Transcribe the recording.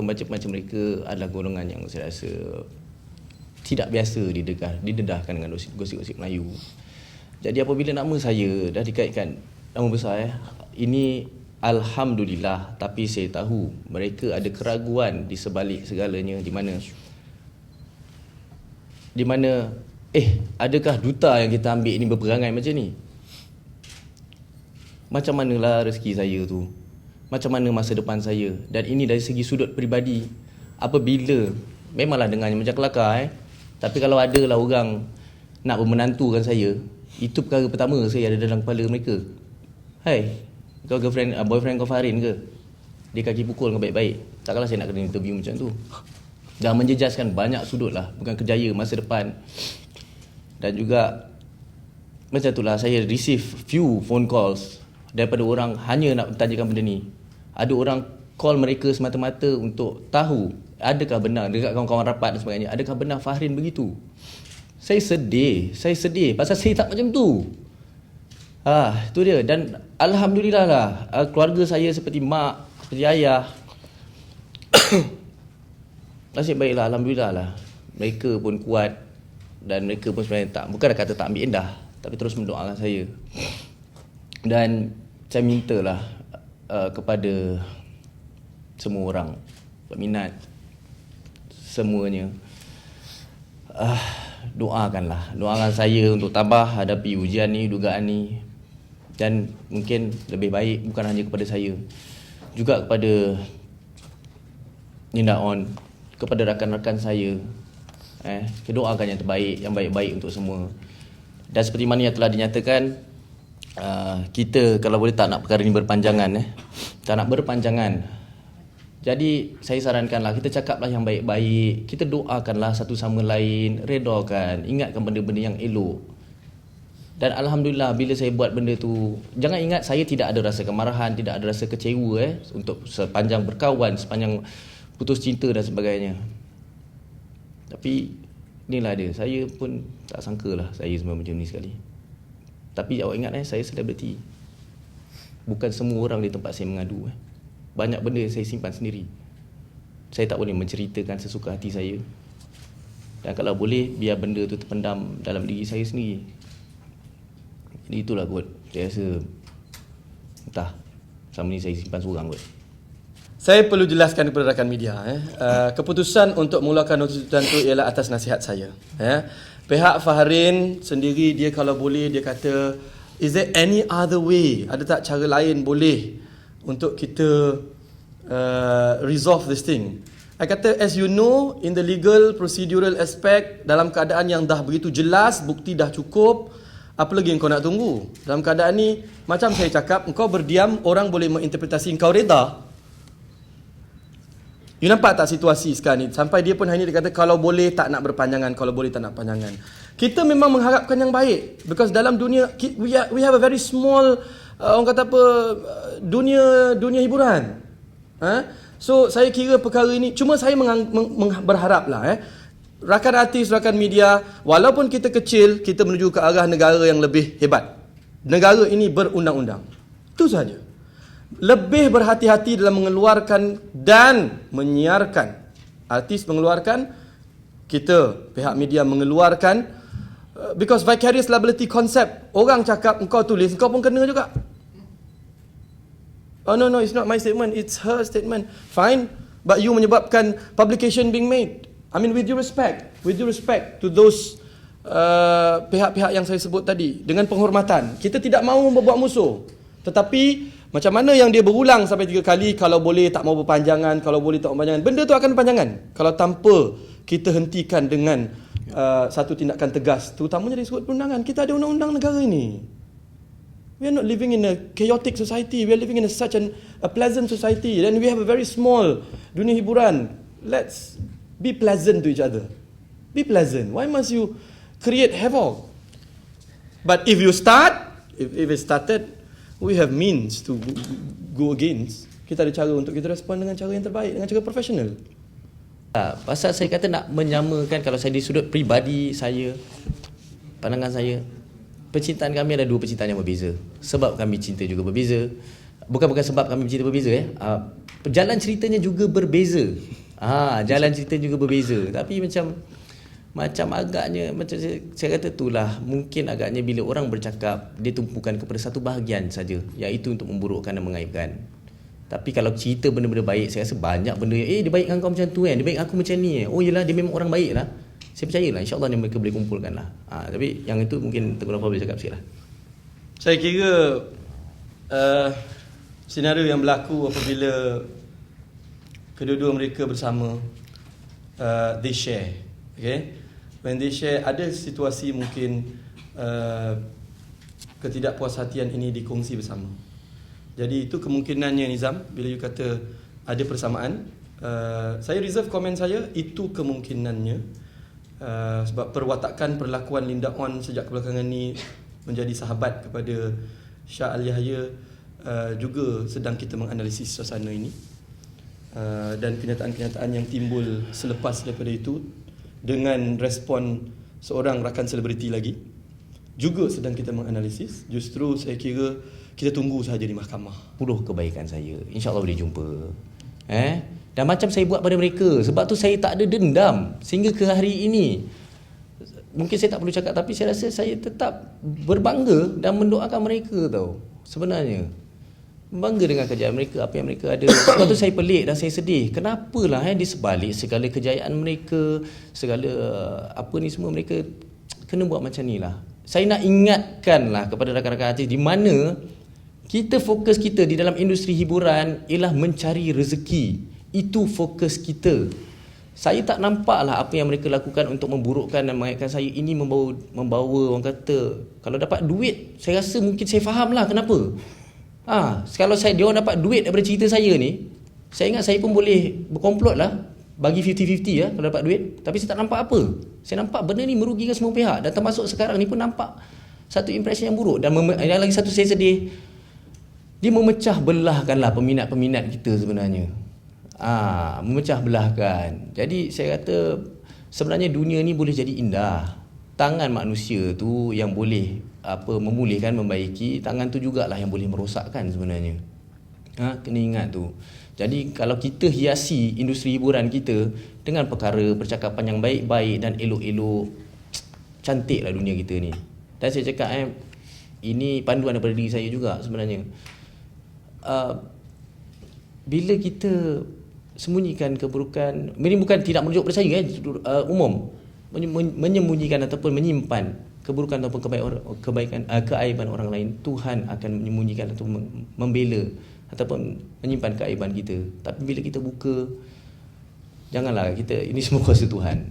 pembaca-pembaca mereka adalah golongan yang saya rasa tidak biasa didedahkan dengan gosip-gosip Melayu. Jadi apabila nama saya dah dikaitkan nama besar, ini alhamdulillah, tapi saya tahu mereka ada keraguan di sebalik segalanya, di mana adakah duta yang kita ambil ini berperangai macam ni? Macam manalah rezeki saya tu? Macam mana masa depan saya? Dan ini dari segi sudut peribadi. Apabila memanglah dengannya macam kelakar, tapi kalau ada lah orang nak bermenantukan saya, itu perkara pertama saya ada dalam kepala mereka. Hai, kau boyfriend kau Farin ke? Dia kaki pukul kau baik-baik. Takkanlah saya nak kena interview macam tu. Dah menjejaskan banyak sudut lah, bukan kerjaya masa depan. Dan juga macam itulah, saya receive few phone calls daripada orang hanya nak bertanyakan benda ni. Ada orang call mereka semata-mata untuk tahu adakah benar dekat kawan-kawan rapat dan sebagainya, adakah benar Fahrin begitu. Saya sedih pasal saya tak macam tu. Itu dia. Dan alhamdulillah lah, keluarga saya seperti mak, seperti ayah nasib baiklah, alhamdulillah lah, mereka pun kuat. Dan mereka pun sebenarnya bukan kata tak ambil indah, tapi terus mendoakan saya. Dan saya mintalah kepada semua orang, peminat semuanya, doakan saya untuk tabah hadapi ujian ni, dugaan ni. Dan mungkin lebih baik bukan hanya kepada saya, juga kepada Ninda On, kepada rakan-rakan saya. Doakan yang terbaik, yang baik-baik untuk semua. Dan seperti mana yang telah dinyatakan, kita kalau boleh tak nak perkara ini berpanjangan. Tak nak berpanjangan. Jadi saya sarankanlah, kita cakaplah yang baik-baik, kita doakanlah satu sama lain, redakan, ingatkan benda-benda yang elok. Dan alhamdulillah, bila saya buat benda tu, jangan ingat saya tidak ada rasa kemarahan, tidak ada rasa kecewa untuk sepanjang berkawan, sepanjang putus cinta dan sebagainya. Tapi inilah dia, saya pun tak sangkalah saya sebenarnya macam ni sekali. Tapi awak ingat saya selebriti. Bukan semua orang di tempat saya mengadu. Banyak benda yang saya simpan sendiri. Saya tak boleh menceritakan sesuka hati saya. Dan kalau boleh, biar benda tu terpendam dalam diri saya sendiri. Jadi itulah kot. Saya rasa, entah, selama ni saya simpan seorang kot. Saya perlu jelaskan kepada rakan media. Keputusan untuk mengeluarkan notis tuntutan itu ialah atas nasihat saya. Pihak Fahrin sendiri, dia kalau boleh, dia kata, is there any other way? Ada tak cara lain boleh untuk kita resolve this thing? I kata, as you know, in the legal procedural aspect, dalam keadaan yang dah begitu jelas, bukti dah cukup, apa lagi yang kau nak tunggu? Dalam keadaan ni, macam saya cakap, engkau berdiam, orang boleh menginterpretasi engkau reda. You nampak tak situasi sekarang ni? Sampai dia pun hanya dia kata, kalau boleh tak nak berpanjangan, kalau boleh tak nak panjangan. Kita memang mengharapkan yang baik. Because dalam dunia, we have a very small, orang kata apa, dunia hiburan. So saya kira perkara ini, cuma saya berharaplah rakan artis, rakan media, walaupun kita kecil, kita menuju ke arah negara yang lebih hebat. Negara ini berundang-undang. Itu sahaja. Lebih berhati-hati dalam mengeluarkan dan menyiarkan. Artis mengeluarkan, kita pihak media mengeluarkan, because vicarious liability concept, orang cakap engkau tulis, engkau pun kena juga. Oh no, it's not my statement, it's her statement. Fine, but you menyebabkan publication being made. I mean, with due respect to those pihak-pihak yang saya sebut tadi, dengan penghormatan, kita tidak mahu membuat musuh. Tetapi macam mana yang dia berulang sampai 3 kali, kalau boleh tak mau berpanjangan, kalau boleh tak mau berpanjangan, benda tu akan berpanjangan kalau tanpa kita hentikan dengan satu tindakan tegas, terutamanya dari sudut perundangan. Kita ada undang-undang negara ini. We are not living in a chaotic society. We are living in such a pleasant society. And we have a very small dunia hiburan. Let's be pleasant to each other. Be pleasant. Why must you create havoc? But if you start, if it started, we have means to go against. Kita ada cara untuk kita respon dengan cara yang terbaik, dengan cara profesional. Pasal saya kata nak menyamakan, kalau saya di sudut peribadi saya, pandangan saya, percintaan kami ada 2 percintaan yang berbeza. Sebab kami cinta juga berbeza. Bukan sebab kami cinta berbeza. jalan ceritanya juga berbeza. Jalan cerita juga berbeza. Tapi macam agaknya macam saya kata itulah, mungkin agaknya bila orang bercakap dia tumpukan kepada satu bahagian saja, iaitu untuk memburukkan dan mengaibkan. Tapi kalau cerita benda-benda baik, saya rasa banyak benda dia baik dengan kau macam tu kan, dia baik dengan aku macam ni. Oh yelah, dia memang orang baik lah. Saya percayalah insya-Allah ni mereka boleh kumpulkan lah. Tapi yang itu mungkin Tengku Nafal boleh cakap sikit lah. Saya kira senario yang berlaku apabila kedua-dua mereka bersama, they share, okay? When they share, ada situasi mungkin ketidakpuashatian ini dikongsi bersama. Jadi itu kemungkinannya, Nizam, bila you kata ada persamaan, saya reserve komen saya, itu kemungkinannya. Sebab perwatakan perlakuan Linda On sejak kebelakangan ni menjadi sahabat kepada Shah Al-Yahya juga sedang kita menganalisis suasana ini. Dan kenyataan-kenyataan yang timbul selepas daripada itu dengan respon seorang rakan selebriti lagi juga sedang kita menganalisis. Justru saya kira kita tunggu sahaja di mahkamah. Puluh kebaikan saya, insya-Allah boleh jumpa. Dan macam saya buat pada mereka, sebab tu saya tak ada dendam sehingga ke hari ini. Mungkin saya tak perlu cakap, tapi saya rasa saya tetap berbangga dan mendoakan mereka tau. Sebenarnya bangga dengan kejayaan mereka, apa yang mereka ada. Sebab tu saya pelik dan saya sedih. Kenapalah di sebalik segala kejayaan mereka, segala apa ni semua, mereka kena buat macam ni lah. Saya nak ingatkanlah kepada rakan-rakan artis, di mana kita fokus kita di dalam industri hiburan ialah mencari rezeki. Itu fokus kita. Saya tak nampaklah apa yang mereka lakukan untuk memburukkan dan mengaitkan saya ini membawa orang kata, kalau dapat duit, saya rasa mungkin saya fahamlah kenapa. Kalau dia orang dapat duit daripada cerita saya ni, saya ingat saya pun boleh berkomplot lah, bagi 50-50 lah kalau dapat duit. Tapi saya tak nampak apa. Saya nampak benda ni merugikan semua pihak, dan termasuk sekarang ni pun nampak satu impression yang buruk. Dan yang lagi satu saya sedih, dia memecah belahkanlah peminat-peminat kita sebenarnya. Memecah belahkan. Jadi saya kata sebenarnya dunia ni boleh jadi indah. Tangan manusia tu yang boleh memulihkan, membaiki. Tangan tu jugalah yang boleh merosakkan sebenarnya. Kena ingat tu. Jadi kalau kita hiasi industri hiburan kita dengan perkara percakapan yang baik-baik dan elok-elok, cantiklah dunia kita ni. Dan saya cakap ini panduan daripada diri saya juga sebenarnya. Bila kita sembunyikan keburukan, ini bukan tidak merujuk pada saya, umum, menyembunyikan ataupun menyimpan keburukan ataupun keaiban orang lain, Tuhan akan menyembunyikan atau membela ataupun menyimpan keaiban kita. Tapi bila kita buka, janganlah kita, ini semua kuasa Tuhan.